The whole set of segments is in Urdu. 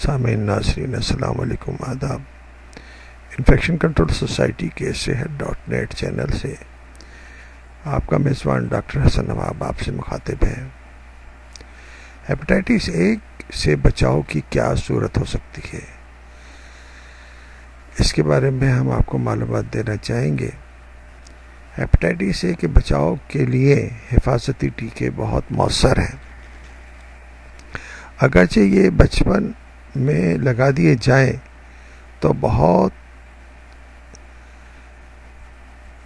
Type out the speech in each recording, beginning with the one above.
سامعین ناظرین السلام علیکم، آداب۔ انفیکشن کنٹرول سوسائٹی کے صحت.net چینل سے آپ کا میزبان ڈاکٹر حسن نواب آپ سے مخاطب ہے۔ ہیپاٹائٹس اے سے بچاؤ کی کیا صورت ہو سکتی ہے، اس کے بارے میں ہم آپ کو معلومات دینا چاہیں گے۔ ہیپاٹائٹس اے کے بچاؤ کے لیے حفاظتی ٹیکے بہت مؤثر ہیں۔ اگرچہ یہ بچپن میں لگا دیے جائیں تو بہت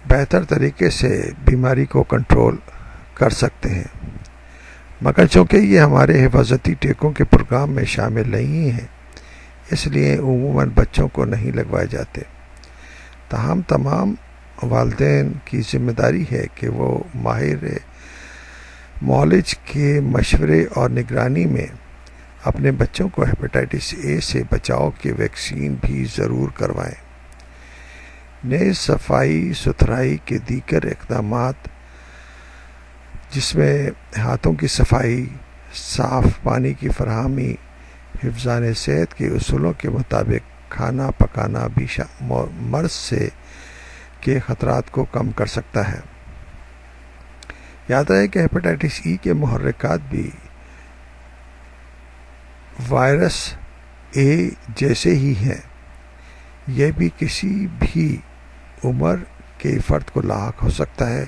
بہتر طریقے سے بیماری کو کنٹرول کر سکتے ہیں، مگر چونکہ یہ ہمارے حفاظتی ٹیکوں کے پروگرام میں شامل نہیں ہیں، اس لیے عموماً بچوں کو نہیں لگوائے جاتے۔ تاہم تمام والدین کی ذمہ داری ہے کہ وہ ماہر معالج کے مشورے اور نگرانی میں اپنے بچوں کو ہیپاٹائٹس اے سے بچاؤ کی ویکسین بھی ضرور کروائیں۔ نیز صفائی ستھرائی کے دیگر اقدامات، جس میں ہاتھوں کی صفائی، صاف پانی کی فراہمی، حفظان صحت کے اصولوں کے مطابق کھانا پکانا بھی مرض کے خطرات کو کم کر سکتا ہے۔ یاد رہے کہ ہیپاٹائٹس ای کے محرکات بھی وائرس اے جیسے ہی ہیں۔ یہ بھی کسی بھی عمر کے فرد کو لاحق ہو سکتا ہے۔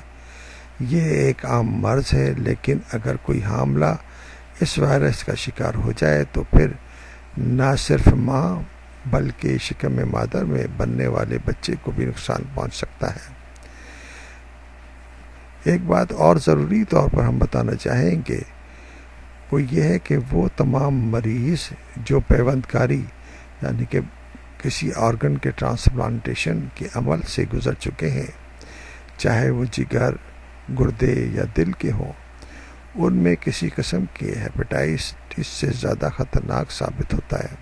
یہ ایک عام مرض ہے، لیکن اگر کوئی حاملہ اس وائرس کا شکار ہو جائے تو پھر نہ صرف ماں بلکہ شکم مادر میں بننے والے بچے کو بھی نقصان پہنچ سکتا ہے۔ ایک بات اور ضروری طور پر ہم بتانا چاہیں گے، وہ یہ ہے کہ وہ تمام مریض جو پیوند کاری یعنی کہ کسی آرگن کے ٹرانسپلانٹیشن کے عمل سے گزر چکے ہیں، چاہے وہ جگر، گردے یا دل کے ہوں، ان میں کسی قسم کے ہیپاٹائٹس سے زیادہ خطرناک ثابت ہوتا ہے۔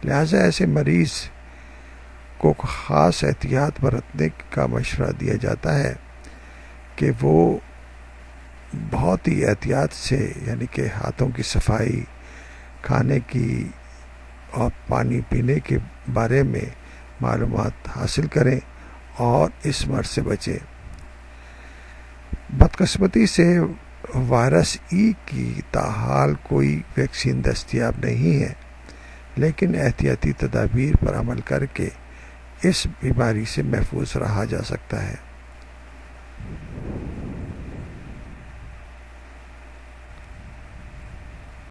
لہذا ایسے مریض کو خاص احتیاط برتنے کا مشورہ دیا جاتا ہے کہ وہ بہت ہی احتیاط سے یعنی کہ ہاتھوں کی صفائی، کھانے کی اور پانی پینے کے بارے میں معلومات حاصل کریں اور اس مرض سے بچیں۔ بدقسمتی سے وائرس ای کی تاحال کوئی ویکسین دستیاب نہیں ہے، لیکن احتیاطی تدابیر پر عمل کر کے اس بیماری سے محفوظ رہا جا سکتا ہے۔